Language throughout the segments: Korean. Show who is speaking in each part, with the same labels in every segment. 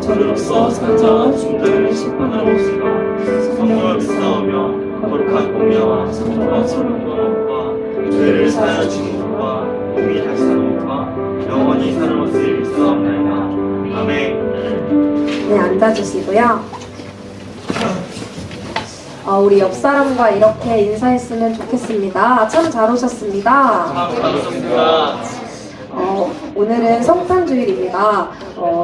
Speaker 1: 저로서 산자와 중자를 심판하러 오시고 성령을 믿사오며 거룩한 공야와 성령과 소명과 죄를 사하여 진국과 몸이 다시 사는 것과 영원히 사는 것을 믿사옵나이다. 아멘.
Speaker 2: 네, 앉아주시고요. 우리 옆 사람과 이렇게 인사했으면 좋겠습니다. 참 잘 오셨습니다.
Speaker 1: 잘 오셨습니다.
Speaker 2: 오늘은 성탄주일입니다.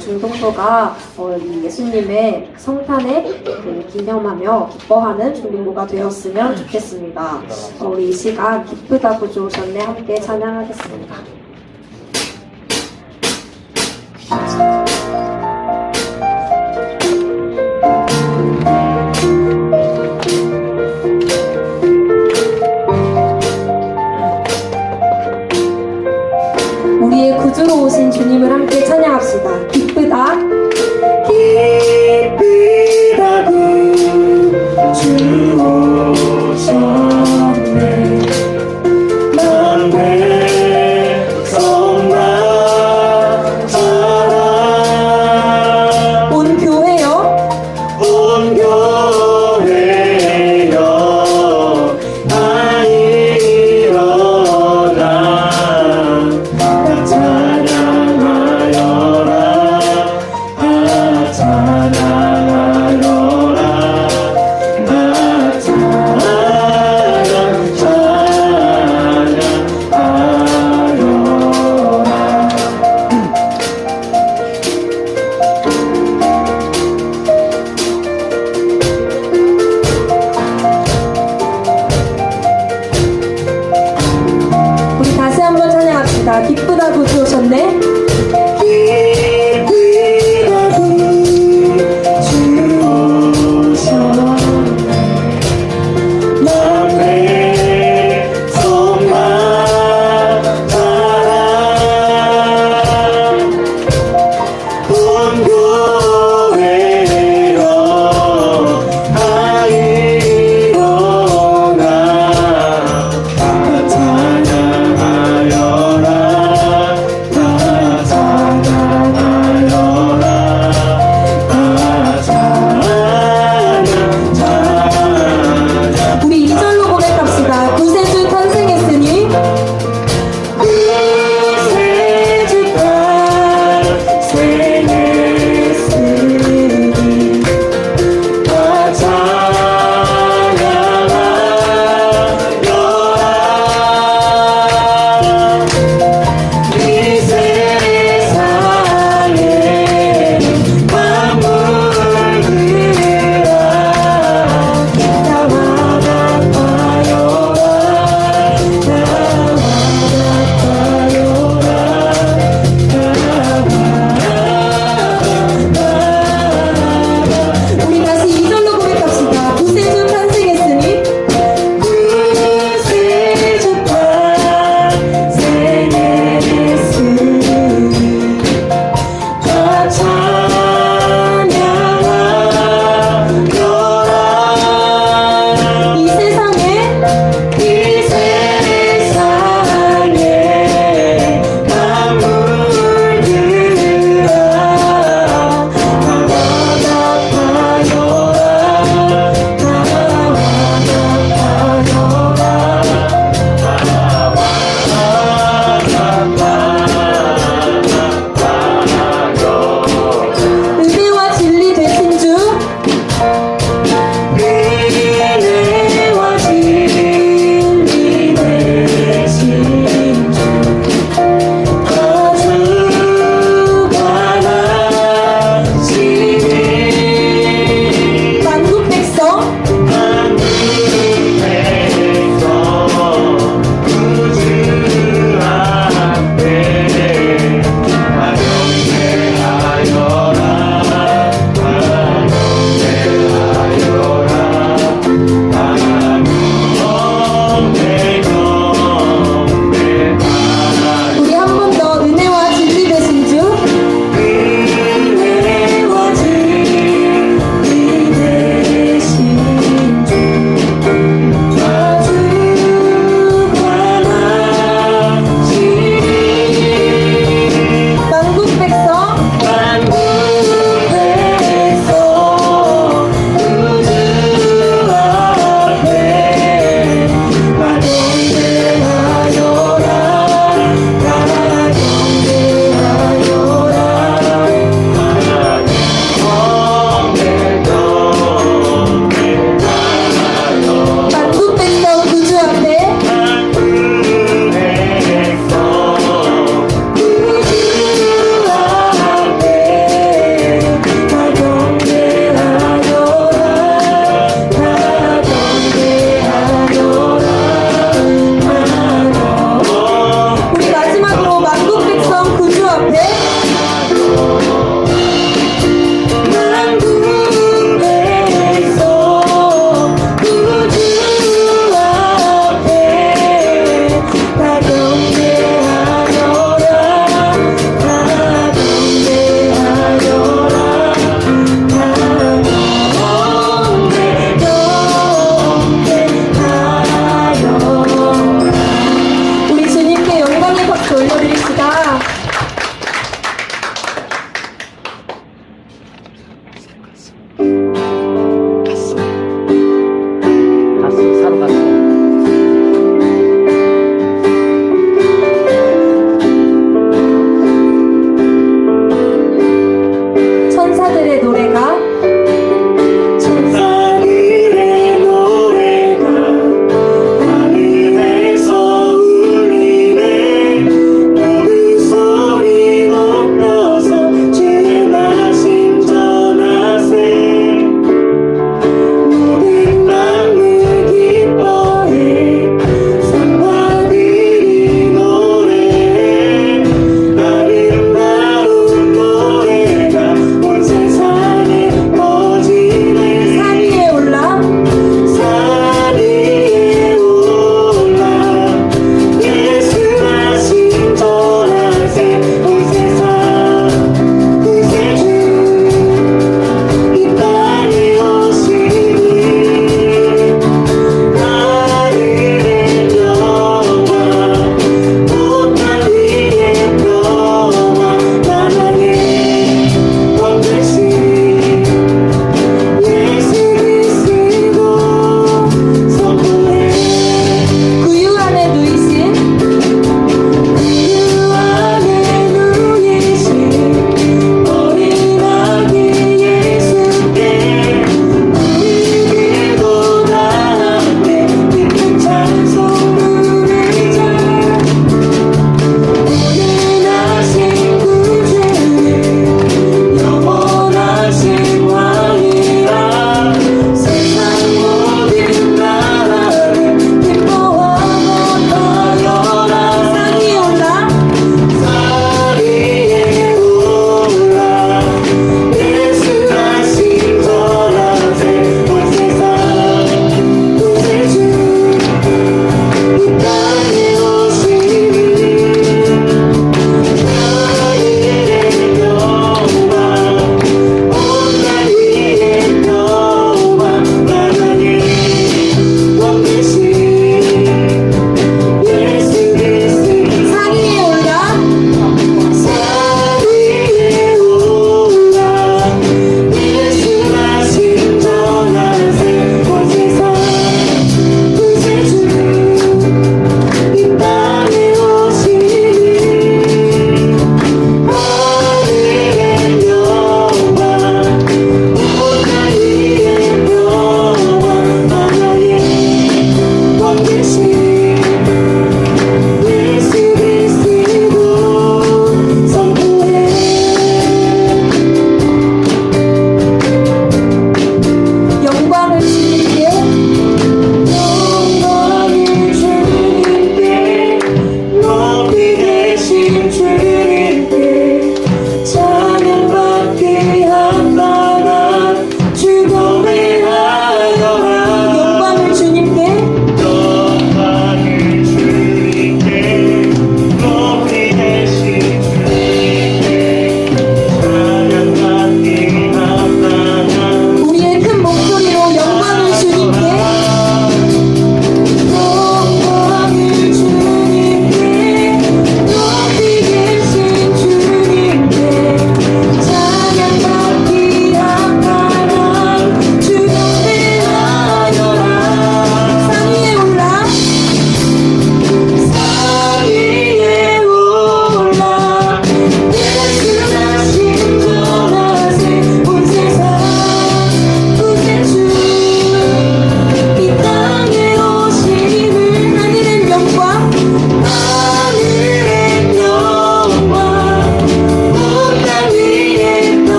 Speaker 2: 중동부가 이 예수님의 성탄에 기념하며 기뻐하는 중동부가 되었으면 좋겠습니다. 우리 이 시간 기쁘다 구주 오셨네 함께 찬양하겠습니다. 우리의 구주로 오신 주님을 함께 찬양합시다. 기쁘다 기쁘다 구주 오셨네. 난 백성 나타나 온 교회여 온 교회여 나 일어나 기쁘다 구주 오셨네. 기쁘다 구주 오셨네. 난 백성 나타나 온 교회여 다 일어나 찬양하여라.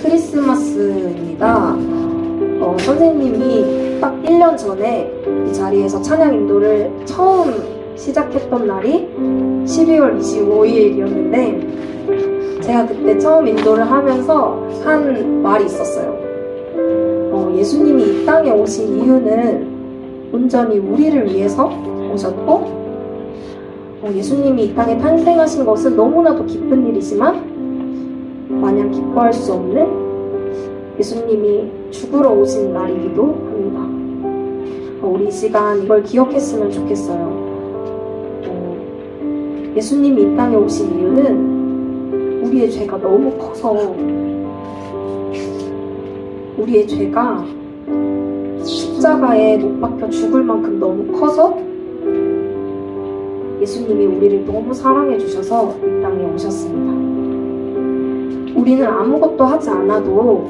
Speaker 2: 크리스마스입니다. 선생님이 딱 1년 전에 이 자리에서 찬양 인도를 처음 시작했던 날이 12월 25일이었는데 제가 그때 처음 인도를 하면서 한 말이 있었어요. 예수님이 이 땅에 오신 이유는 온전히 우리를 위해서 오셨고 예수님이 이 땅에 탄생하신 것은 너무나도 기쁜 일이지만 마냥 기뻐할 수 없는 예수님이 죽으러 오신 날이기도 합니다. 우리 이 시간 이걸 기억했으면 좋겠어요. 예수님이 이 땅에 오신 이유는 우리의 죄가 너무 커서 우리의 죄가 십자가에 못 박혀 죽을 만큼 너무 커서 예수님이 우리를 너무 사랑해 주셔서 이 땅에 오셨습니다. 우리는 아무것도 하지 않아도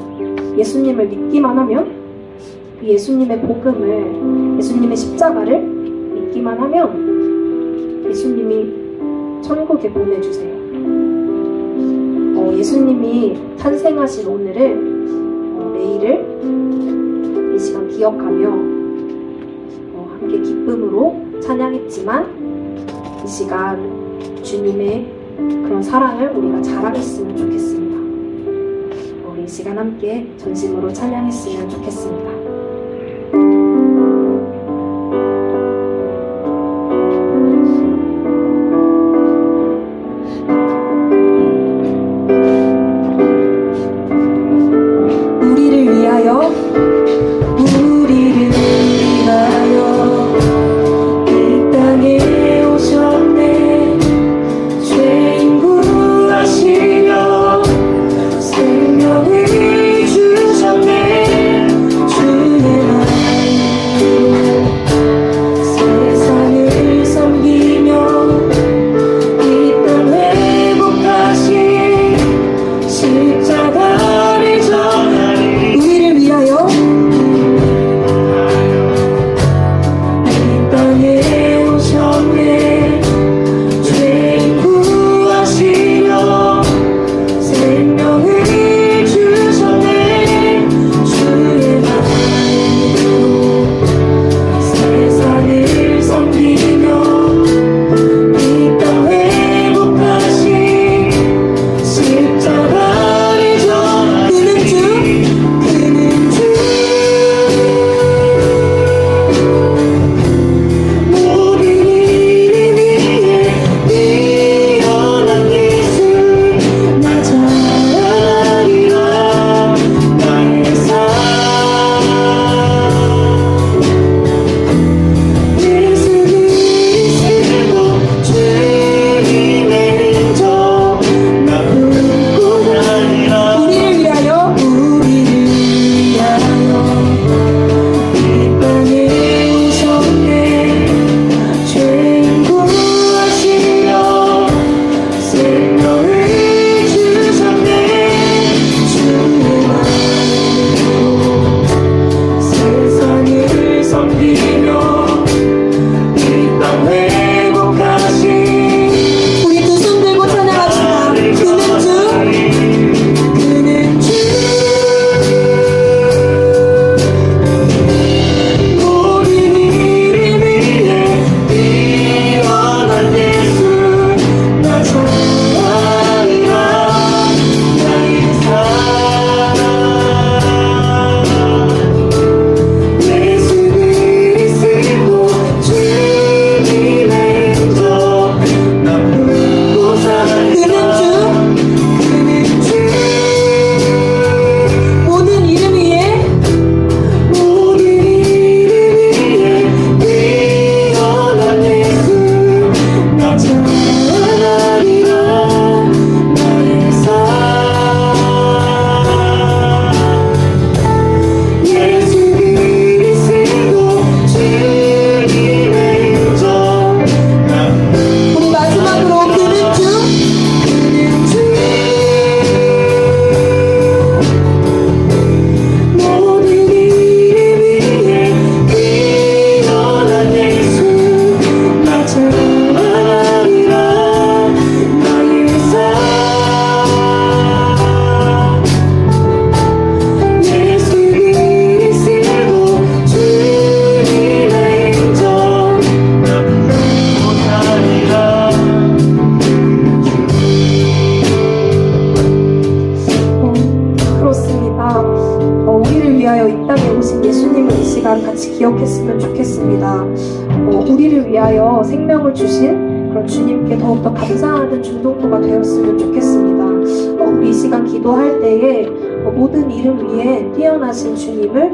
Speaker 2: 예수님을 믿기만 하면 이 예수님의 복음을 예수님의 십자가를 믿기만 하면 예수님이 천국에 보내주세요. 예수님이 탄생하신 오늘을 내일을 이 시간 기억하며 함께 기쁨으로 찬양했지만 이 시간 주님의 그런 사랑을 우리가 자랑했으면 좋겠습니다. 우리 이 시간 함께 전심으로 찬양했으면 좋겠습니다.
Speaker 3: 생명을 주셨네. 주
Speaker 2: 위하여 이 땅에 오신 예수님을 이 시간 같이 기억했으면 좋겠습니다. 우리를 위하여 생명을 주신 그런 주님께 더욱더 감사하는 중동부가 되었으면 좋겠습니다. 우리 이 시간 기도할 때에 모든 이름 위에 뛰어나신 주님을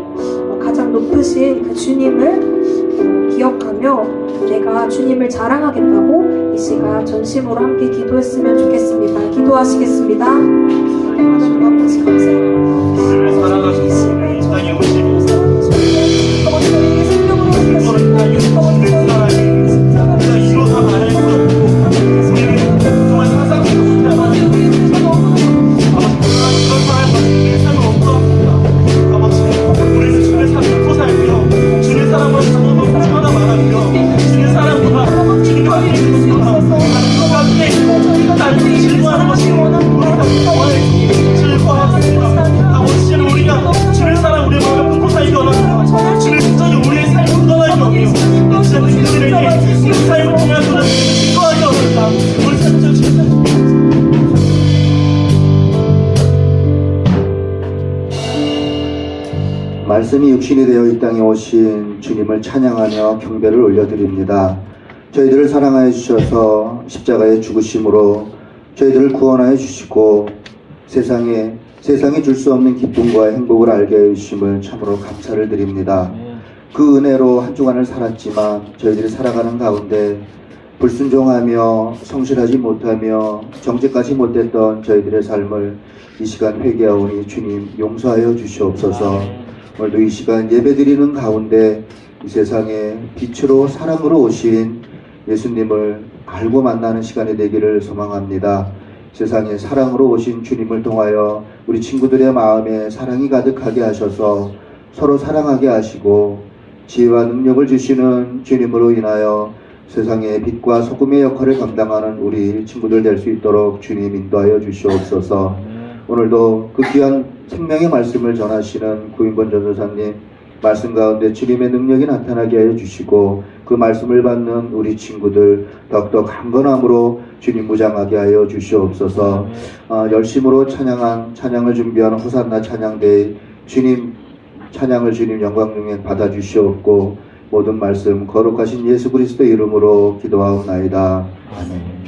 Speaker 2: 가장 높으신 그 주님을 기억하며 내가 주님을 자랑하겠다고 이 시간 전심으로 함께 기도했으면 좋겠습니다. 기도하시겠습니다. 하나님 아버지 감사합니다.
Speaker 1: 우리를 사랑하시고 이 땅에 오시고
Speaker 2: 아버지 저희에게 생명으로
Speaker 1: 이거를 다 우리를 사랑해 우리가 이루어서 말할 수 없고 우리는 정말 상상도 못할 만한 아버지 이런 사랑을 삶은 없었습니다. 아버지 우리는 주의 사랑을 또 살며 주의 사랑으로 주마다 말하며 주의 사랑보다 주님의 말씀보다 하나님과 함께 있고 나를 질투하는 것이 우리가 즐거워합니다. 아버지 우리가 주의 사랑 우리의 마음에 품고 살기 원합니다. 주의 진정이 우리의 삶을 떠나기 원해요. 진짜 우리에게 우리 삶을 통해서 증거하기 원합니다. 우리 삶을 주의
Speaker 3: 말씀이 육신이 되어 이 땅에 오신 주님을 찬양하며 경배를 올려드립니다. 저희들을 사랑하여 주셔서 십자가의 죽으심으로 저희들을 구원하여 주시고 세상에 줄 수 없는 기쁨과 행복을 알게 해 주심을 참으로 감사를 드립니다. 그 은혜로 한 주간을 살았지만 저희들이 살아가는 가운데 불순종하며 성실하지 못하며 정직하지 못했던 저희들의 삶을 이 시간 회개하오니 주님 용서하여 주시옵소서. 오늘도 이 시간 예배드리는 가운데 이 세상에 빛으로 사랑으로 오신 예수님을 알고 만나는 시간이 되기를 소망합니다. 세상에 사랑으로 오신 주님을 통하여 우리 친구들의 마음에 사랑이 가득하게 하셔서 서로 사랑하게 하시고 지혜와 능력을 주시는 주님으로 인하여 세상의 빛과 소금의 역할을 감당하는 우리 친구들 될 수 있도록 주님 인도하여 주시옵소서. 오늘도 그 귀한 생명의 말씀을 전하시는 구인권 전도사님 말씀 가운데 주님의 능력이 나타나게 하여 주시고 그 말씀을 받는 우리 친구들 더욱더 강건함으로 주님 무장하게 하여 주시옵소서. 열심으로 찬양을 준비하는 호산나 찬양대에 주님 찬양을 주님 영광 중에 받아 주시옵고 모든 말씀 거룩하신 예수 그리스도 이름으로 기도하옵나이다. 아멘.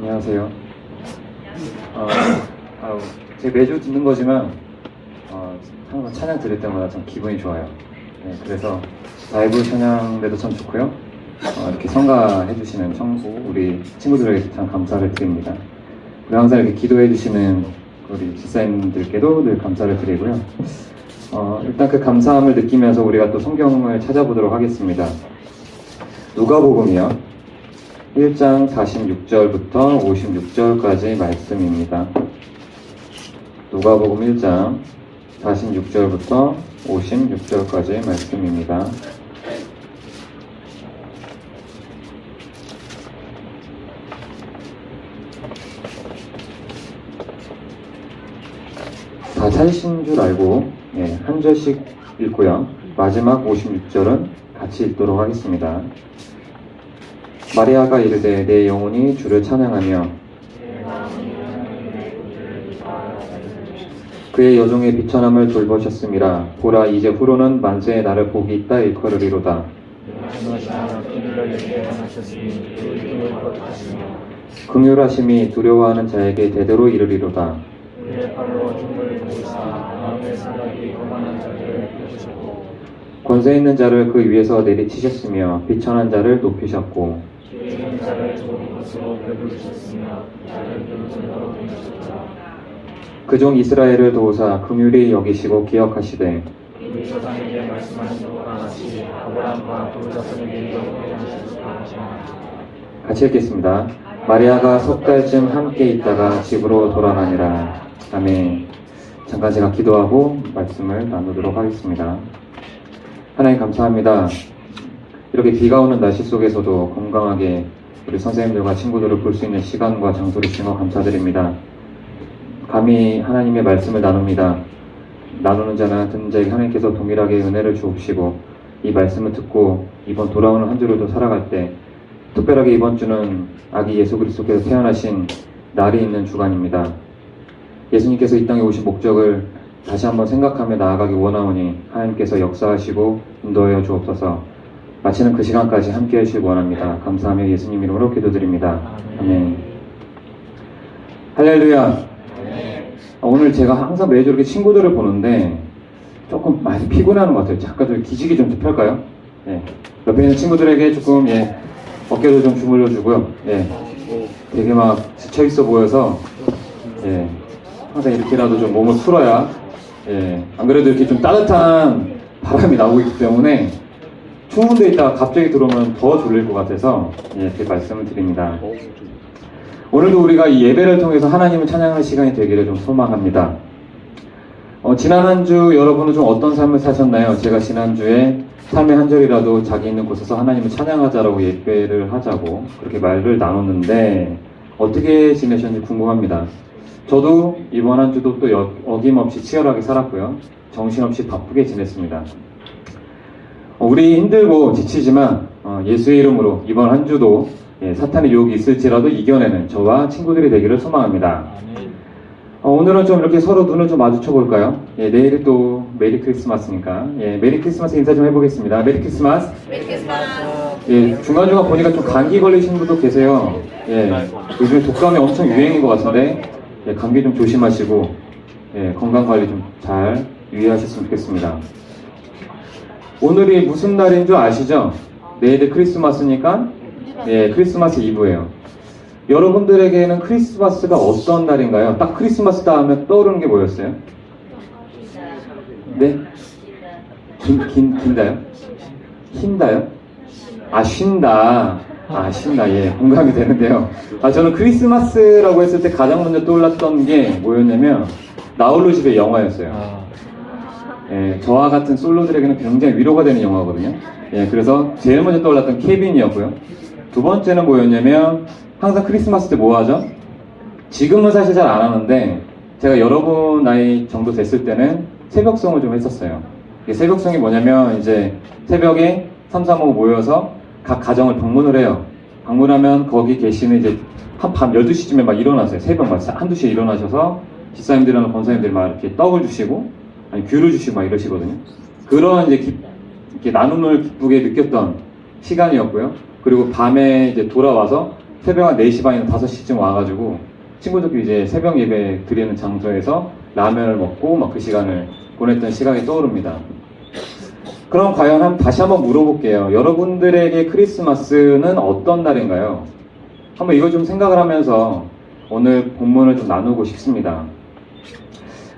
Speaker 4: 안녕하세요. 제가 매주 듣는 거지만 항상 찬양 들을 때마다 참 기분이 좋아요. 네, 그래서 라이브 찬양대도 참 좋고요. 이렇게 성가해 주시는 청구 우리 친구들에게 참 감사를 드립니다. 그리고 항상 이렇게 기도해 주시는 우리 집사님들께도 늘 감사를 드리고요. 일단 그 감사함을 느끼면서 우리가 또 성경을 찾아보도록 하겠습니다. 누가복음이요. 1장 46절부터 56절까지 말씀입니다. 누가복음 1장 46절부터 56절까지 말씀입니다. 다 찾으신 줄 알고 한 절씩 읽고요. 마지막 56절은 같이 읽도록 하겠습니다. 마리아가 이르되 내 영혼이 주를 찬양하며 그의 여종의 비천함을 돌보셨음이라. 보라 이제 후로는 만세의 나를 복이 있다 일컬으리로다. 긍휼하심이 두려워하는 자에게 대대로 이르리로다. 권세 있는 자를 그 위에서 내리치셨으며 비천한 자를 높이셨고 그종 이스라엘을 도우사 긍휼히 여기시고 기억하시되 같이 읽겠습니다. 마리아가 석 달쯤 함께 있다가 집으로 돌아가니라. 아멘. 잠깐 제가 기도하고 말씀을 나누도록 하겠습니다. 하나님 감사합니다. 이렇게 비가 오는 날씨 속에서도 건강하게 우리 선생님들과 친구들을 볼 수 있는 시간과 장소를 주신 것 감사드립니다. 감히 하나님의 말씀을 나눕니다. 나누는 자나 듣는 자에게 하나님께서 동일하게 은혜를 주옵시고 이 말씀을 듣고 이번 돌아오는 한 주를 또 살아갈 때 특별하게 이번 주는 아기 예수 그리스도께서 태어나신 날이 있는 주간입니다. 예수님께서 이 땅에 오신 목적을 다시 한번 생각하며 나아가기 원하오니 하나님께서 역사하시고 인도하여 주옵소서. 마치는 그 시간까지 함께 하시길 원합니다. 감사하며 예수님 이름으로 기도드립니다. 아멘. 할렐루야. 오늘 제가 항상 매주 이렇게 친구들을 보는데 조금 많이 피곤해하는 것 같아요. 잠깐 좀 기지개 좀 펴볼까요? 예. 옆에 있는 친구들에게 조금 어깨도 좀 주물러 주고요. 되게 막 지쳐있어 보여서 항상 이렇게라도 좀 몸을 풀어야 안 그래도 이렇게 좀 따뜻한 바람이 나오고 있기 때문에 추운 데 있다가 갑자기 들어오면 더 졸릴 것 같아서 이렇게 말씀을 드립니다. 오늘도 우리가 이 예배를 통해서 하나님을 찬양하는 시간이 되기를 좀 소망합니다. 지난 한 주 여러분은 좀 어떤 삶을 사셨나요? 제가 지난주에 삶의 한 절이라도 자기 있는 곳에서 하나님을 찬양하자라고 예배를 하자고 그렇게 말을 나눴는데 어떻게 지내셨는지 궁금합니다. 저도 이번 한 주도 또 어김없이 치열하게 살았고요. 정신없이 바쁘게 지냈습니다. 우리 힘들고 지치지만 예수의 이름으로 이번 한 주도 사탄의 유혹이 있을지라도 이겨내는 저와 친구들이 되기를 소망합니다. 오늘은 좀 이렇게 서로 눈을 좀 마주쳐 볼까요? 내일이 또 메리 크리스마스니까 메리 크리스마스 인사 좀 해보겠습니다. 메리 크리스마스. 메리 크리스마스. 중간중간 보니까 좀 감기 걸리신 분도 계세요. 요즘에 독감이 엄청 유행인 것 같은데 감기 좀 조심하시고 건강 관리 좀 잘 유의하셨으면 좋겠습니다. 오늘이 무슨 날인 줄 아시죠? 내일이 크리스마스니까 크리스마스 이브예요. 여러분들에게는 크리스마스가 어떤 날인가요? 딱 크리스마스다 하면 떠오르는 게 뭐였어요? 네? 긴다요? 흰다요? 쉰다. 쉰다. 공감이 되는데요. 저는 크리스마스라고 했을 때 가장 먼저 떠올랐던 게 뭐였냐면 나홀로 집의 영화였어요. 저와 같은 솔로들에게는 굉장히 위로가 되는 영화거든요. 그래서 제일 먼저 떠올랐던 케빈이었고요. 두 번째는 뭐였냐면 항상 크리스마스 때 뭐 하죠? 지금은 사실 잘 안 하는데 제가 여러분 나이 정도 됐을 때는 새벽송을 좀 했었어요. 새벽송이 뭐냐면 이제 새벽에 3, 4, 5 모여서 각 가정을 방문을 해요. 방문하면 거기 계시는 이제 한 밤 12시쯤에 막 일어나세요. 새벽 막 한두 시에 일어나셔서 집사님들이나 권사님들이 막 이렇게 떡을 주시고 아니 귤을 주시고 막 이러시거든요. 그런 이제 이렇게 나눔을 기쁘게 느꼈던 시간이었고요. 그리고 밤에 이제 돌아와서 새벽 한 4시 반이나 5시쯤 와가지고 친구들끼리 이제 새벽 예배 드리는 장소에서 라면을 먹고 막 그 시간을 보냈던 시각이 떠오릅니다. 그럼 과연 다시 한번 물어볼게요. 여러분들에게 크리스마스는 어떤 날인가요? 한번 이거 좀 생각을 하면서 오늘 본문을 좀 나누고 싶습니다.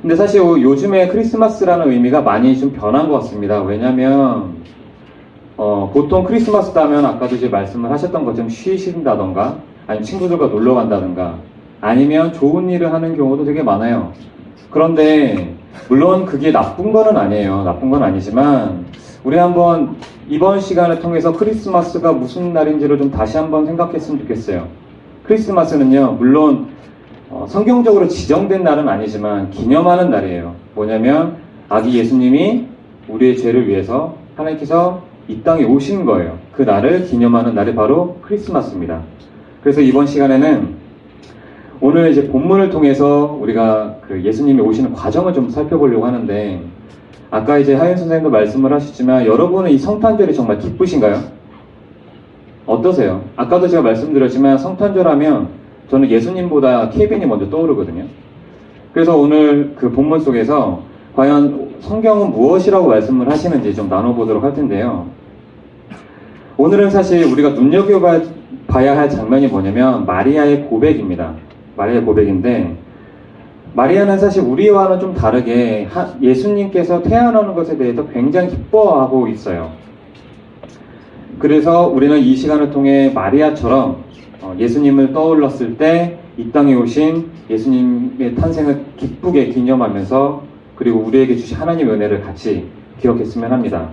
Speaker 4: 근데 사실 요즘에 크리스마스라는 의미가 많이 좀 변한 것 같습니다. 왜냐면 보통 크리스마스 하면 아까도 이제 말씀을 하셨던 것처럼 쉬신다던가 아니면 친구들과 놀러 간다던가 아니면 좋은 일을 하는 경우도 되게 많아요. 그런데 물론 그게 나쁜 거는 아니에요. 나쁜 건 아니지만 우리 한번 이번 시간을 통해서 크리스마스가 무슨 날인지를 좀 다시 한번 생각했으면 좋겠어요. 크리스마스는요, 물론 성경적으로 지정된 날은 아니지만 기념하는 날이에요. 뭐냐면 아기 예수님이 우리의 죄를 위해서 하나님께서 이 땅에 오신 거예요. 그 날을 기념하는 날이 바로 크리스마스입니다. 그래서 이번 시간에는 오늘 이제 본문을 통해서 우리가 그 예수님이 오시는 과정을 좀 살펴보려고 하는데, 아까 이제 하윤 선생님도 말씀을 하셨지만 여러분은 이 성탄절이 정말 기쁘신가요? 어떠세요? 아까도 제가 말씀드렸지만 성탄절 하면 저는 예수님보다 케빈이 먼저 떠오르거든요. 그래서 오늘 그 본문 속에서 과연 성경은 무엇이라고 말씀을 하시는지 좀 나눠보도록 할 텐데요. 오늘은 사실 우리가 눈여겨봐야 할 장면이 뭐냐면 마리아의 고백입니다. 마리아의 고백인데, 마리아는 사실 우리와는 좀 다르게 예수님께서 태어나는 것에 대해서 굉장히 기뻐하고 있어요. 그래서 우리는 이 시간을 통해 마리아처럼 예수님을 떠올랐을 때 이 땅에 오신 예수님의 탄생을 기쁘게 기념하면서 그리고 우리에게 주신 하나님의 은혜를 같이 기억했으면 합니다.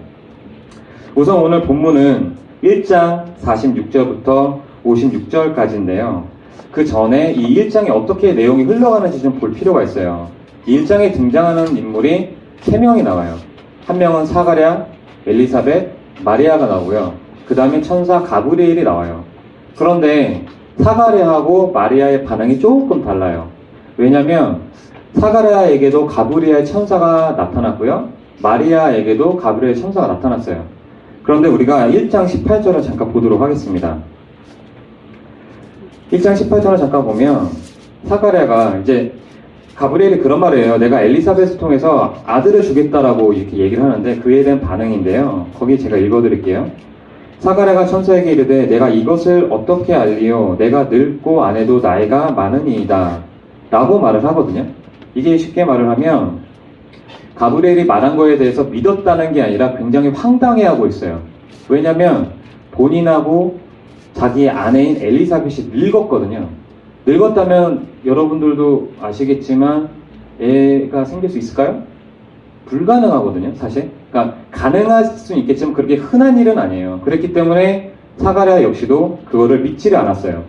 Speaker 4: 우선 오늘 본문은 1장 46절부터 56절까지인데요. 그 전에 이 1장에 어떻게 내용이 흘러가는지 좀 볼 필요가 있어요. 이 1장에 등장하는 인물이 3명이 나와요. 한 명은 사가랴, 엘리사벳, 마리아가 나오고요. 그 다음에 천사 가브리엘이 나와요. 그런데 사가랴하고 마리아의 반응이 조금 달라요. 왜냐면 사가랴에게도 가브리엘 천사가 나타났고요. 마리아에게도 가브리엘 천사가 나타났어요. 그런데 우리가 1장 18절을 잠깐 보도록 하겠습니다. 1장 18절을 잠깐 보면 사가랴가 이제 가브리엘이 그런 말을 해요. 내가 엘리사벳을 통해서 아들을 주겠다라고 이렇게 얘기를 하는데 그에 대한 반응인데요. 거기 제가 읽어드릴게요. 사가랴가 천사에게 이르되 내가 이것을 어떻게 알리요? 내가 늙고 아내도 나이가 많으니이다 라고 말을 하거든요. 이게 쉽게 말을 하면 가브리엘이 말한 거에 대해서 믿었다는 게 아니라 굉장히 황당해하고 있어요. 왜냐면 본인하고 자기의 아내인 엘리사벳이 늙었거든요. 늙었다면 여러분들도 아시겠지만 애가 생길 수 있을까요? 불가능하거든요, 사실. 그러니까 가능할 수는 있겠지만 그렇게 흔한 일은 아니에요. 그렇기 때문에 사가랴 역시도 그거를 믿지를 않았어요.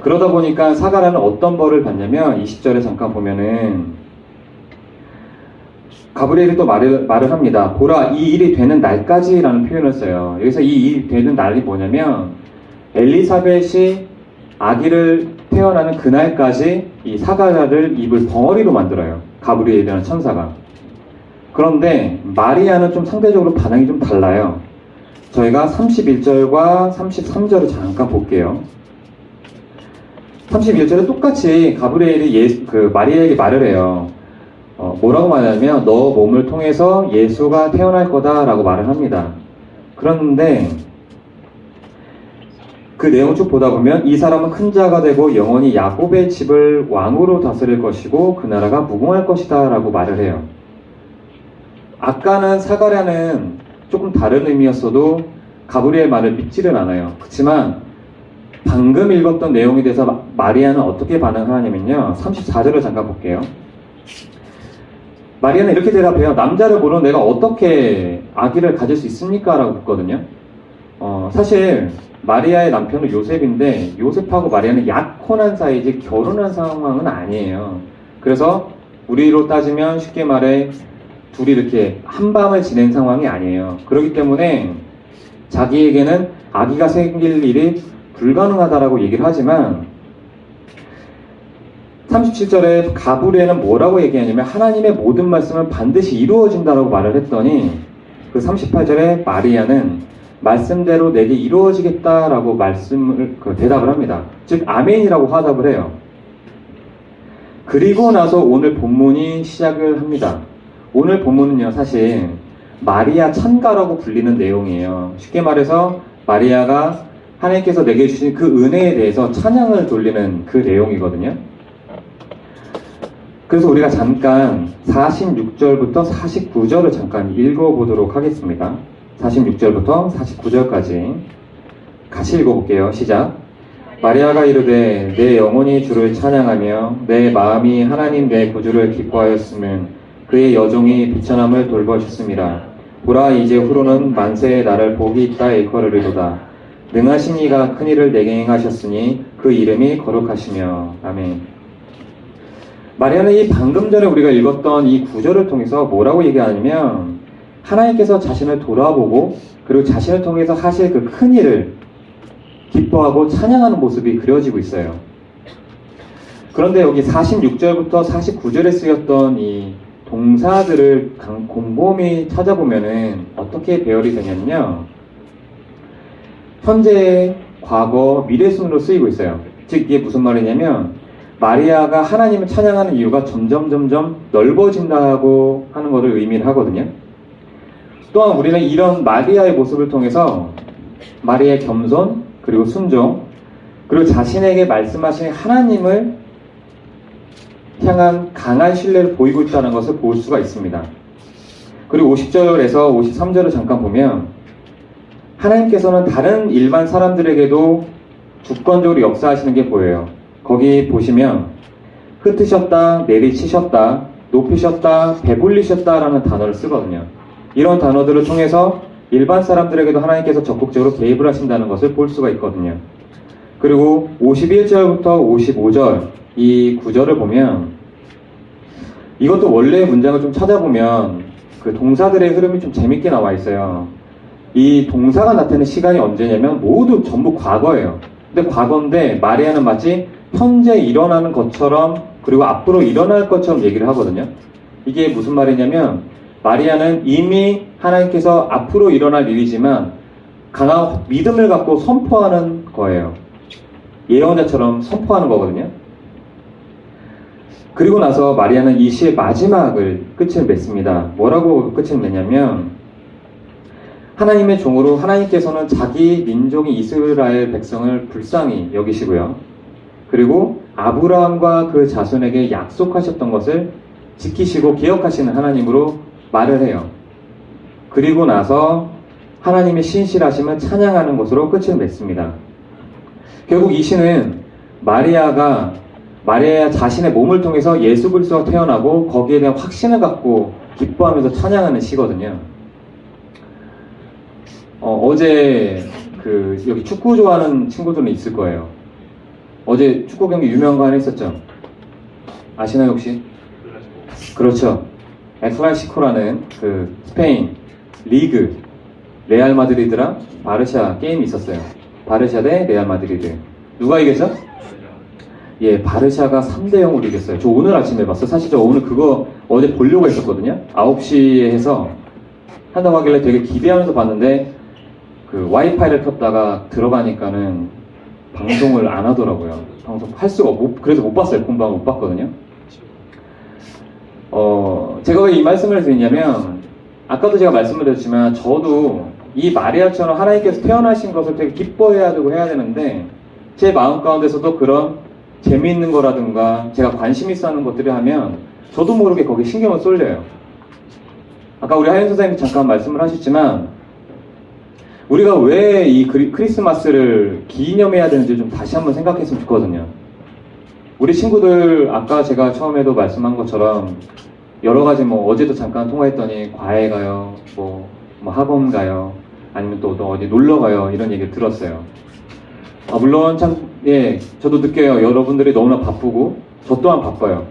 Speaker 4: 그러다 보니까 사가랴는 어떤 벌을 받냐면 20절에 잠깐 보면은 가브리엘이 또 말을 합니다. 보라, 이 일이 되는 날까지라는 표현을 써요. 여기서 이 일이 되는 날이 뭐냐면 엘리사벳이 아기를 태어나는 그날까지 이 사가랴를 입을 벙어리로 만들어요. 가브리엘이라는 천사가. 그런데 마리아는 좀 상대적으로 반응이 좀 달라요. 저희가 31절과 33절을 잠깐 볼게요. 31절에 똑같이 가브리엘이 마리아에게 말을 해요. 뭐라고 말하냐면 너 몸을 통해서 예수가 태어날 거다 라고 말을 합니다. 그런데 그 내용을 쭉 보다 보면 이 사람은 큰 자가 되고 영원히 야곱의 집을 왕으로 다스릴 것이고 그 나라가 무궁할 것이다 라고 말을 해요. 아까는 사가랴는 조금 다른 의미였어도 가브리엘 말을 믿지는 않아요. 그렇지만 방금 읽었던 내용에 대해서 마리아는 어떻게 반응하냐면요. 34절을 잠깐 볼게요. 마리아는 이렇게 대답해요. 남자를 모르는 내가 어떻게 아기를 가질 수 있습니까? 라고 묻거든요. 사실 마리아의 남편은 요셉인데 요셉하고 마리아는 약혼한 사이지 결혼한 상황은 아니에요. 그래서 우리로 따지면 쉽게 말해 둘이 이렇게 한밤을 지낸 상황이 아니에요. 그렇기 때문에 자기에게는 아기가 생길 일이 불가능하다라고 얘기를 하지만 37절에 가브리엘은 뭐라고 얘기하냐면 하나님의 모든 말씀은 반드시 이루어진다라고 말을 했더니 그 38절에 마리아는 말씀대로 내게 이루어지겠다라고 대답을 합니다. 즉 아멘이라고 화답을 해요. 그리고 나서 오늘 본문이 시작을 합니다. 오늘 본문은요, 사실 마리아 찬가라고 불리는 내용이에요. 쉽게 말해서 마리아가 하나님께서 내게 주신 그 은혜에 대해서 찬양을 돌리는 그 내용이거든요. 그래서 우리가 잠깐 46절부터 49절을 잠깐 읽어보도록 하겠습니다. 46절부터 49절까지 같이 읽어볼게요. 시작. 마리아가 이르되 내 영혼이 주를 찬양하며 내 마음이 하나님 내 구주를 기뻐하였으면 그의 여종이 비천함을 돌보셨음이라. 보라 이제 후로는 만세의 나를 복이 있다 일컬으리로다. 능하신 이가 큰 일을 내게 행하셨으니 그 이름이 거룩하시며. 아멘. 마리아는 이 방금 전에 우리가 읽었던 이 구절을 통해서 뭐라고 얘기하냐면 하나님께서 자신을 돌아보고 그리고 자신을 통해서 하실 그 큰 일을 기뻐하고 찬양하는 모습이 그려지고 있어요. 그런데 여기 46절부터 49절에 쓰였던 이 동사들을 곰곰이 찾아보면은 어떻게 배열이 되냐면요. 현재, 과거, 미래 순으로 쓰이고 있어요. 즉 이게 무슨 말이냐면 마리아가 하나님을 찬양하는 이유가 점점 넓어진다고 하는 것을 의미를 하거든요. 또한 우리는 이런 마리아의 모습을 통해서 마리아의 겸손, 그리고 순종, 그리고 자신에게 말씀하신 하나님을 향한 강한 신뢰를 보이고 있다는 것을 볼 수가 있습니다. 그리고 50절에서 53절을 잠깐 보면 하나님께서는 다른 일반 사람들에게도 주권적으로 역사하시는 게 보여요. 거기 보시면 흩으셨다, 내리치셨다, 높이셨다, 배불리셨다 라는 단어를 쓰거든요. 이런 단어들을 통해서 일반 사람들에게도 하나님께서 적극적으로 개입을 하신다는 것을 볼 수가 있거든요. 그리고 51절부터 55절 이 구절을 보면 이것도 원래의 문장을 좀 찾아보면 그 동사들의 흐름이 좀 재밌게 나와 있어요. 이 동사가 나타나는 시간이 언제냐면 모두 전부 과거예요. 근데 과거인데 마리아는 마치 현재 일어나는 것처럼 그리고 앞으로 일어날 것처럼 얘기를 하거든요. 이게 무슨 말이냐면 마리아는 이미 하나님께서 앞으로 일어날 일이지만 강한 믿음을 갖고 선포하는 거예요. 예언자처럼 선포하는 거거든요. 그리고 나서 마리아는 이 시의 마지막을 끝을 맺습니다. 뭐라고 끝을 맺냐면 하나님의 종으로 하나님께서는 자기 민족인 이스라엘 백성을 불쌍히 여기시고요. 그리고 아브라함과 그 자손에게 약속하셨던 것을 지키시고 기억하시는 하나님으로 말을 해요. 그리고 나서 하나님의 신실하심을 찬양하는 것으로 끝을 맺습니다. 결국 이 시는 마리아 자신의 몸을 통해서 예수 그리스도가 태어나고 거기에 대한 확신을 갖고 기뻐하면서 찬양하는 시거든요. 어제 여기 축구 좋아하는 친구들은 있을 거예요. 어제 축구 경기 유명한 거 하나 있었죠? 아시나요 혹시? 그렇죠. 엘클라시코라는 그 스페인 리그 레알 마드리드랑 바르샤 게임이 있었어요. 바르샤 대 레알 마드리드. 누가 이겼죠? 예, 바르샤가 3대0으로 이겼어요. 저 오늘 아침에 봤어요. 사실 저 오늘 그거 어제 보려고 했었거든요. 9시에 해서 한다고 하길래 되게 기대하면서 봤는데 그 와이파이를 켰다가 들어가니까는 방송을 안 하더라고요. 방송 할 수가 그래서 못 봤어요. 공방 못 봤거든요. 제가 왜 이 말씀을 드리냐면 아까도 제가 말씀을 드렸지만 저도 이 마리아처럼 하나님께서 태어나신 것을 되게 기뻐해야 되고 해야 되는데 제 마음 가운데서도 그런 재미있는 거라든가 제가 관심 있어 하는 것들을 하면 저도 모르게 거기에 신경을 쏠려요. 아까 우리 하연 선생님이 잠깐 말씀을 하셨지만 우리가 왜 이 크리스마스를 기념해야 되는지 좀 다시 한번 생각했으면 좋거든요. 우리 친구들 아까 제가 처음에도 말씀한 것처럼 여러 가지 어제도 잠깐 통화했더니 과외 가요, 뭐 학원 가요, 아니면 또 어디 놀러 가요 이런 얘기 들었어요. 물론 저도 느껴요. 여러분들이 너무나 바쁘고 저 또한 바빠요.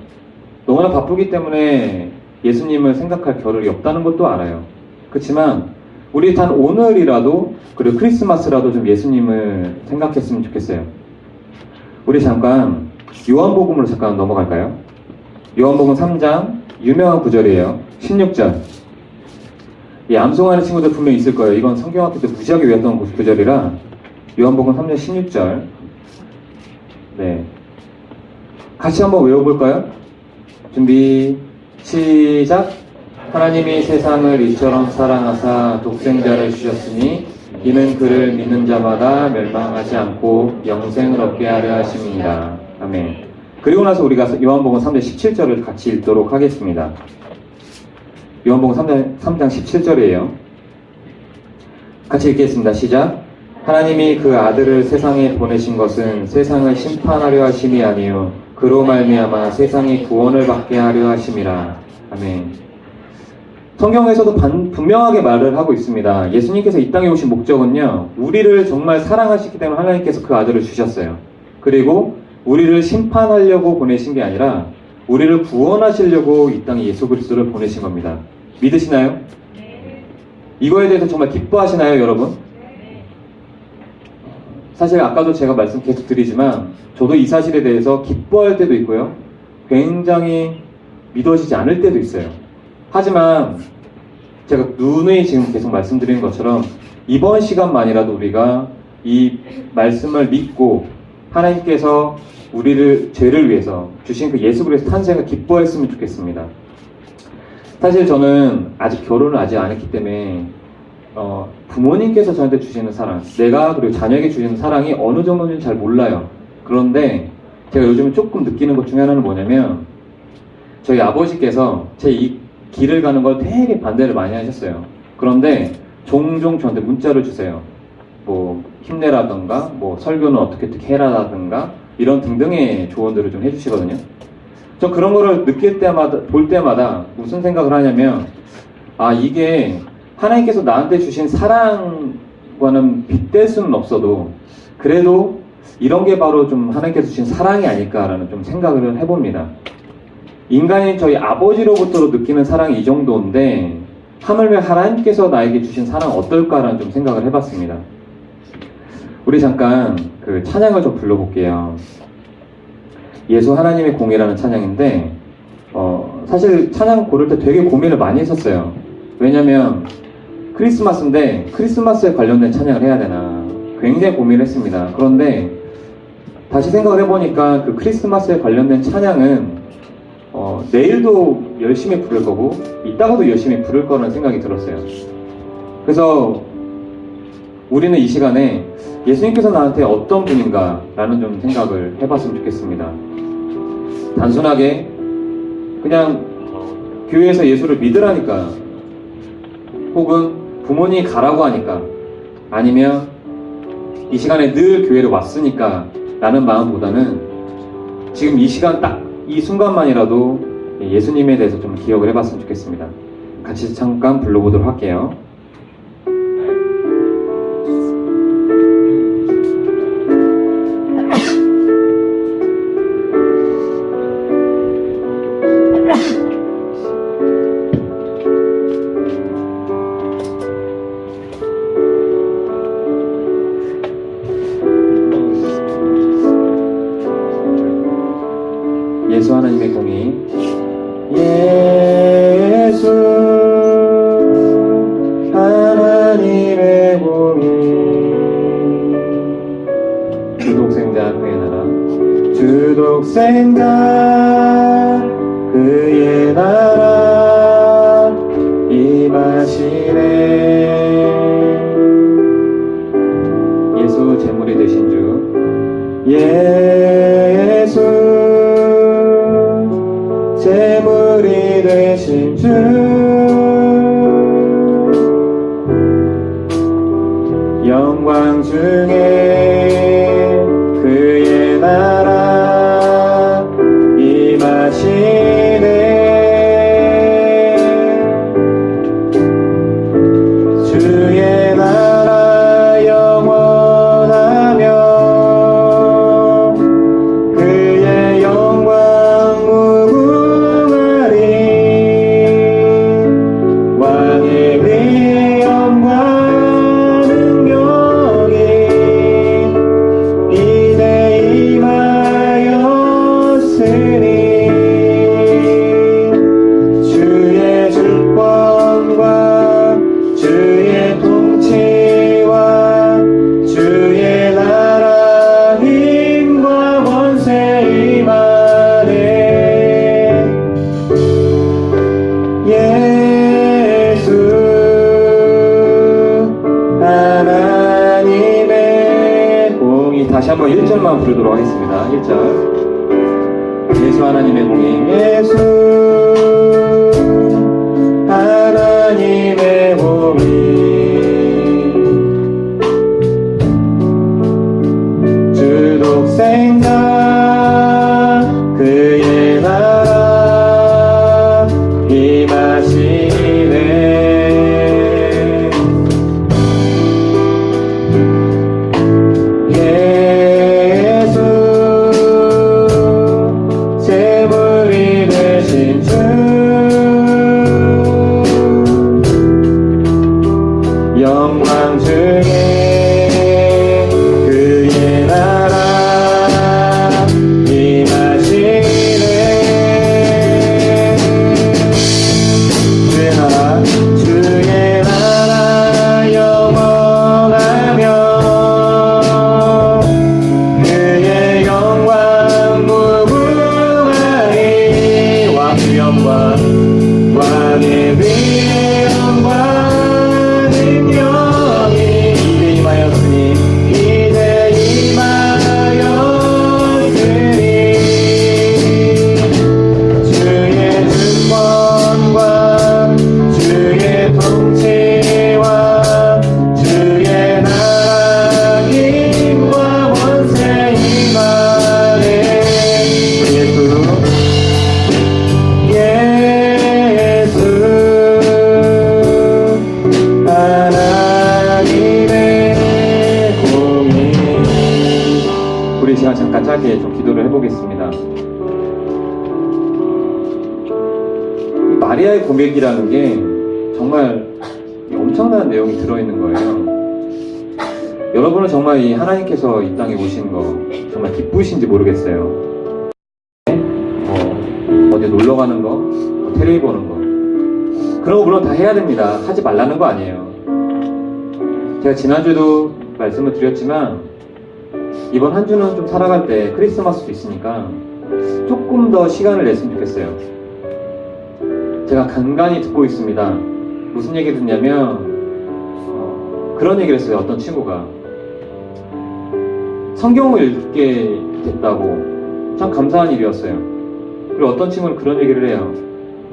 Speaker 4: 너무나 바쁘기 때문에 예수님을 생각할 겨를이 없다는 것도 알아요. 그렇지만 우리 단 오늘이라도 그리고 크리스마스라도 좀 예수님을 생각했으면 좋겠어요. 우리 잠깐 요한복음으로 잠깐 넘어갈까요? 요한복음 3장 유명한 구절이에요. 16절 이 암송하는 친구들 분명히 있을 거예요. 이건 성경학교 때 무지하게 외웠던 구절이라 요한복음 3장 16절. 네, 같이 한번 외워볼까요? 준비 시작. 하나님이 세상을 이처럼 사랑하사 독생자를 주셨으니 이는 그를 믿는 자마다 멸망하지 않고 영생을 얻게 하려 하심이니라. 아멘. 그리고 나서 우리가 요한복음 3장 17절을 같이 읽도록 하겠습니다. 요한복음 3장 17절이에요. 같이 읽겠습니다. 시작. 하나님이 그 아들을 세상에 보내신 것은 세상을 심판하려 하심이 아니요 그로 말미암아 세상이 구원을 받게 하려 하심이라. 아멘. 성경에서도 분명하게 말을 하고 있습니다. 예수님께서 이 땅에 오신 목적은요, 우리를 정말 사랑하시기 때문에 하나님께서 그 아들을 주셨어요. 그리고 우리를 심판하려고 보내신 게 아니라 우리를 구원하시려고 이 땅에 예수 그리스도를 보내신 겁니다. 믿으시나요? 이거에 대해서 정말 기뻐하시나요, 여러분? 사실 아까도 제가 말씀 계속 드리지만 저도 이 사실에 대해서 기뻐할 때도 있고요, 굉장히 믿어지지 않을 때도 있어요. 하지만 제가 누누이 지금 계속 말씀드리는 것처럼 이번 시간만이라도 우리가 이 말씀을 믿고 하나님께서 우리를 죄를 위해서 주신 그 예수 그리스도 탄생을 기뻐했으면 좋겠습니다. 사실 저는 아직 결혼을 아직 안 했기 때문에 부모님께서 저한테 주시는 사랑, 내가 그리고 자녀에게 주시는 사랑이 어느 정도인지 잘 몰라요. 그런데 제가 요즘에 조금 느끼는 것 중에 하나는 뭐냐면, 저희 아버지께서 제 이 길을 가는 걸 되게 반대를 많이 하셨어요. 그런데 종종 저한테 문자를 주세요. 뭐 힘내라던가, 뭐 설교는 어떻게 해라라든가 이런 등등의 조언들을 좀 해주시거든요. 저 그런 거를 느낄 때마다, 볼 때마다 무슨 생각을 하냐면, 아, 이게 하나님께서 나한테 주신 사랑과는 빗댈 수는 없어도 그래도 이런 게 바로 좀 하나님께서 주신 사랑이 아닐까라는 좀 생각을 해봅니다. 인간이 저희 아버지로부터 느끼는 사랑이 이 정도인데 하물며 하나님께서 나에게 주신 사랑은 어떨까라는 좀 생각을 해봤습니다. 우리 잠깐 그 찬양을 좀 불러볼게요. 예수 하나님의 공이라는 찬양인데 사실 찬양 고를 때 되게 고민을 많이 했었어요. 왜냐면 크리스마스인데 크리스마스에 관련된 찬양을 해야 되나 굉장히 고민을 했습니다. 그런데 다시 생각을 해보니까 그 크리스마스에 관련된 찬양은 내일도 열심히 부를 거고 이따가도 열심히 부를 거라는 생각이 들었어요. 그래서 우리는 이 시간에 예수님께서 나한테 어떤 분인가 라는 좀 생각을 해봤으면 좋겠습니다. 단순하게 그냥 교회에서 예수를 믿으라니까, 혹은 부모님이 가라고 하니까, 아니면 이 시간에 늘 교회를 왔으니까 라는 마음보다는 지금 이 시간 딱 이 순간만이라도 예수님에 대해서 좀 기억을 해봤으면 좋겠습니다. 같이 잠깐 불러보도록 할게요. 예수 하나님의 공의. 예수 하나님의 공의. 주독생자 그의 나라. 주독생자 그의 나라 임하시네. 예수 제물이 되신 주. 예수 제물이 되신 주. 영광 중에 그의 나라 임하시네. 주의 나라 영원하며 그의 영광 무궁하리. 왕의 영광 능력이 다시 한번 1절만 부르도록 하겠습니다. 1절. 예수 하나님의 공의. 예수 하나님의 공의. 주 독생자 그의 나라 임하시네. 예수 제물이 되신 주 영광 중에 그의 나라 임하시네. 주의 나라 영원하며 그의 영광 무궁하리. 왕의 영광 왕의 위엄과 능력이 이제 임하였으니 이제 임하였으니 주의 주권과 주의 통치와 주의 나라 힘과 원세 임하네. 예수 하나님의 공의. 우리 시간 잠깐 짧게 좀 기도를 해보겠습니다. 이 마리아의 고백이라는 게 정말 엄청난 내용이 들어있는 거예요. 여러분은 정말 이 하나님께서 이 땅에 오신 거 정말 기쁘신지 모르겠어요. 어디 놀러 가는 거, 텔레비 보는 거, 그런 거 물론 다 해야 됩니다. 하지 말라는 거 아니에요. 제가 지난주에도 말씀을 드렸지만 이번 한 주는 좀 살아갈 때 크리스마스도 있으니까 조금 더 시간을 냈으면 좋겠어요. 제가 간간히 듣고 있습니다. 무슨 얘기 듣냐면 그런 얘기를 했어요. 어떤 친구가 성경을 읽게 됐다고. 참 감사한 일이었어요. 그리고 어떤 친구는 그런 얘기를 해요.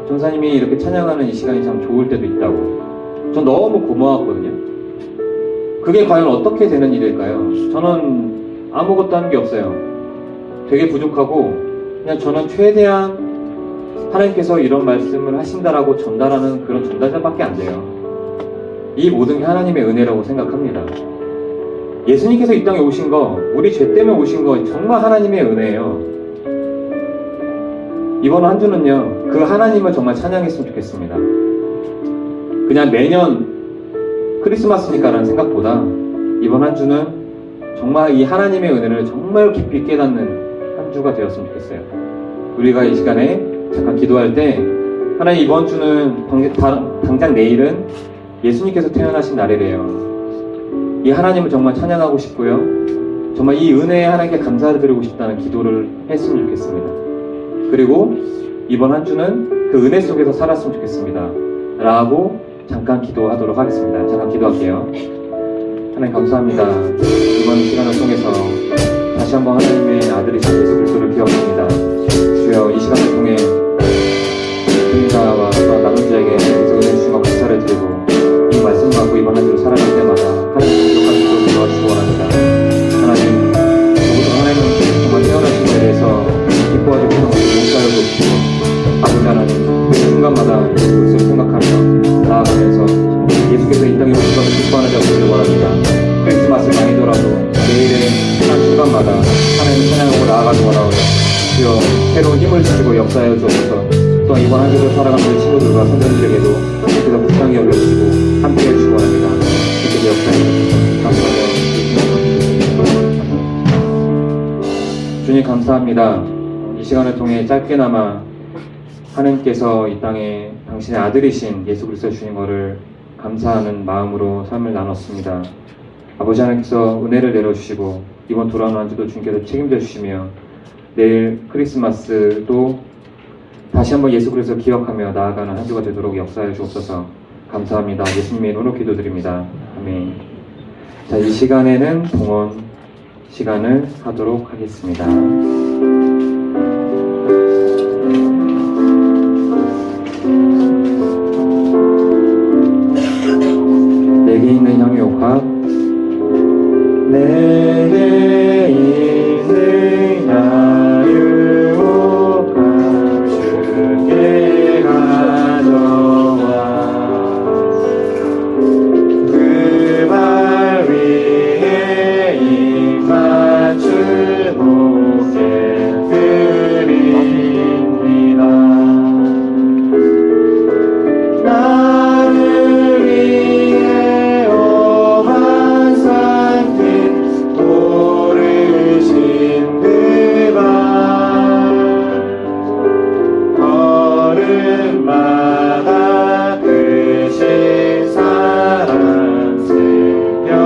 Speaker 4: 전사님이 이렇게 찬양하는 이 시간이 참 좋을 때도 있다고. 전 너무 고마웠거든요. 그게 과연 어떻게 되는 일일까요? 저는 아무것도 하는 게 없어요. 되게 부족하고 그냥 저는 최대한 하나님께서 이런 말씀을 하신다라고 전달하는 그런 전달자밖에 안 돼요. 이 모든 게 하나님의 은혜라고 생각합니다. 예수님께서 이 땅에 오신 거, 우리 죄 때문에 오신 거 정말 하나님의 은혜예요. 이번 한 주는요, 그 하나님을 정말 찬양했으면 좋겠습니다. 그냥 매년 크리스마스니까라는 생각보다 이번 한 주는 정말 이 하나님의 은혜를 정말 깊이 깨닫는 한 주가 되었으면 좋겠어요. 우리가 이 시간에 잠깐 기도할 때 하나님 이번 주는 당장 내일은 예수님께서 태어나신 날이래요. 이 하나님을 정말 찬양하고 싶고요. 정말 이 은혜에 하나님께 감사드리고 싶다는 기도를 했으면 좋겠습니다. 그리고 이번 한 주는 그 은혜 속에서 살았으면 좋겠습니다. 라고 잠깐 기도하도록 하겠습니다. 잠깐 기도할게요. 하나님 감사합니다. 이번 시간을 통해서 다시 한번 하나님의 아들이신 예수 그리스도를 기억합니다. 주여 이 시간을 통해 주님자와 나눈 자에게 은혜 주신 것 감사를 드리고 이 말씀 갖고 이번 한 주를 살아갈 때마다 하나님 부족한 기도 도와주시기 원합니다. 하나님 누구도 하나님은 정말 태어나신 것에 대해서 기뻐하지 못하고 용서하여 주시고 아버지 하나님 그 순간마다 예수 그리스도를 생각하며 나아가면서 예수께서 이 땅에 오신 것을 기뻐하는 자가 되기를 원합니다. 크리스마스가 아니더라도 내일의 한 순간마다 하나님을 찬양하고 나아가기 원하오며 주여 새로운 힘을 주시고 역사하여 주옵소서. 또한 이번 한 주를 살아가는 우리 친구들과 선생님들에게도 주께서 불쌍히 여겨주시고 함께해 주시기 원합니다. 주께서 역사해 주옵소서. 주님 감사합니다. 이 시간을 통해 짧게나마 하나님께서 이 땅에 당신의 아들이신 예수 그리스도 주신 것을 감사하는 마음으로 삶을 나눴습니다. 아버지 하나님께서 은혜를 내려주시고 이번 돌아오는 한 주도 주님께서 책임져 주시며 내일 크리스마스도 다시 한번 예수 그리스도 기억하며 나아가는 한 주가 되도록 역사해 주옵소서. 감사합니다. 예수님의 이름으로 기도드립니다. 아멘. 자, 이 시간에는 동원 시간을 하도록 하겠습니다. 내게 있는 향유옥합. 내게 있는 향유옥합 주께 가져와 그 발 위에 입 맞추고 깨뜨립니다. 나를 위해 오만 삼킨 오르신 그 발 걸음마다 크신 사랑 새겨놓았네.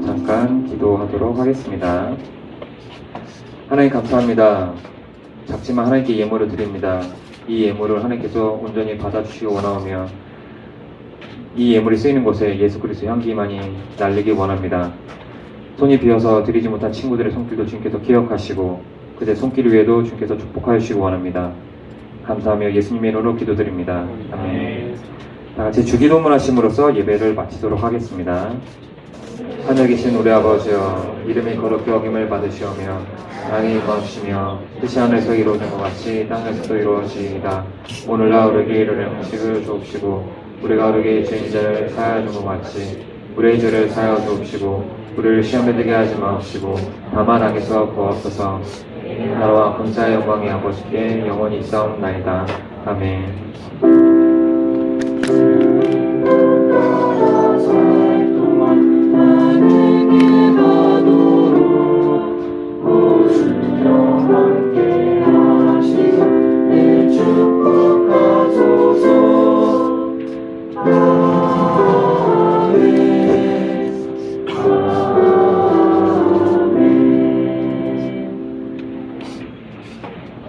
Speaker 4: 잠깐 기도하도록 하겠습니다. 하나님 감사합니다. 작지만 하나님께 예물을 드립니다. 이 예물을 하나님께서 온전히 받아주시기 원하오며 이 예물이 쓰이는 곳에 예수 그리스도의 향기만이 날리기 원합니다. 손이 비어서 드리지 못한 친구들의 손길도 주님께서 기억하시고 그들의 손길 위에도 주님께서 축복하여 주시기 원합니다. 감사하며 예수님의 이름으로 기도드립니다. 아멘. 다 같이 주기도문 하심으로써 예배를 마치도록 하겠습니다. 하늘에 계신 우리 아버지여, 이름이 거룩히 여김을 받으시오며 나라의 임하옵시며 뜻이 하늘에서 이루어진 것 같이 땅에서도 이루어지이다. 오늘날 우리에게 이르는 음식을 주옵시고 우리가 우리에게 죄인 자를 사하여 준 것 같이 우리의 죄를 사하여 주옵시고 우리를 시험에 들게 하지 마옵시고 다만 악에서 구하옵소서. 나라와 권세와 영광이 아버지께 영원히 있사옵나이다. 아멘.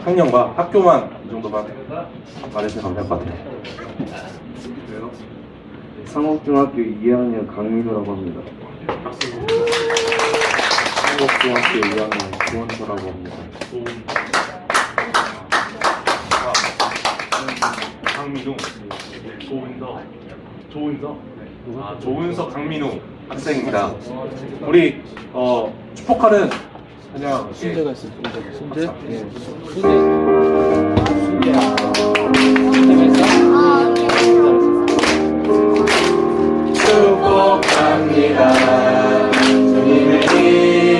Speaker 1: 학년과 학교만 이 정도만 말해주면 감사할 것 같아요.
Speaker 5: 상옥중학교 2학년 강민우라고 합니다. 상옥중학교 2학년 구원서라고 합니다.
Speaker 1: 강민우, 조은석 강민우 학생입니다. 우리 축복하는 그냥
Speaker 5: 순재가 있어요. 순재? 예.
Speaker 4: 축복합니다. 주님의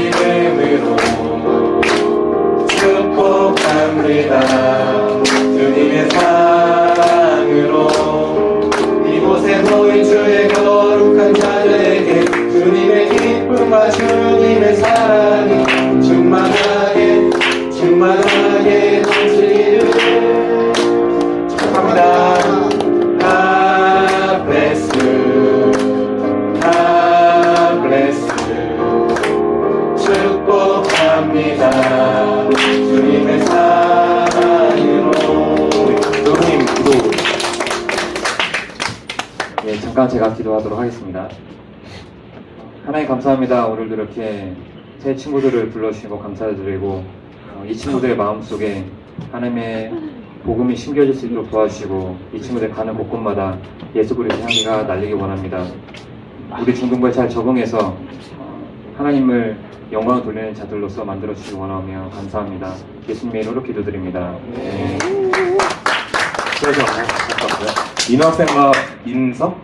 Speaker 4: 이름으로 축복합니다. 주님의 사랑으로 이곳에 모인 주의 거룩한 자들에게 주님의 기쁨과 주님의 사랑이 충만하게 넘치기를 축복합니다. God bless you. God bless you. 축복합니다. 주님의 사랑으로. 누구님 기도. 예, 잠깐 제가 기도하도록 하겠습니다. 하나님 감사합니다. 오늘도 이렇게 새 친구들을 불러주시고 감사드리고 이 친구들의 마음속에 하나님의 복음이 심겨질 수 있도록 도와주시고 이 친구들 가는 곳곳마다 예수 그리스도의 향기가 날리기 원합니다. 우리 중등부에 잘 적응해서 하나님을 영광을 돌리는 자들로서 만들어주시기 원하며 감사합니다. 예수님의 이름으로 기도드립니다. 네.
Speaker 1: 그래서 민호 학생과 민석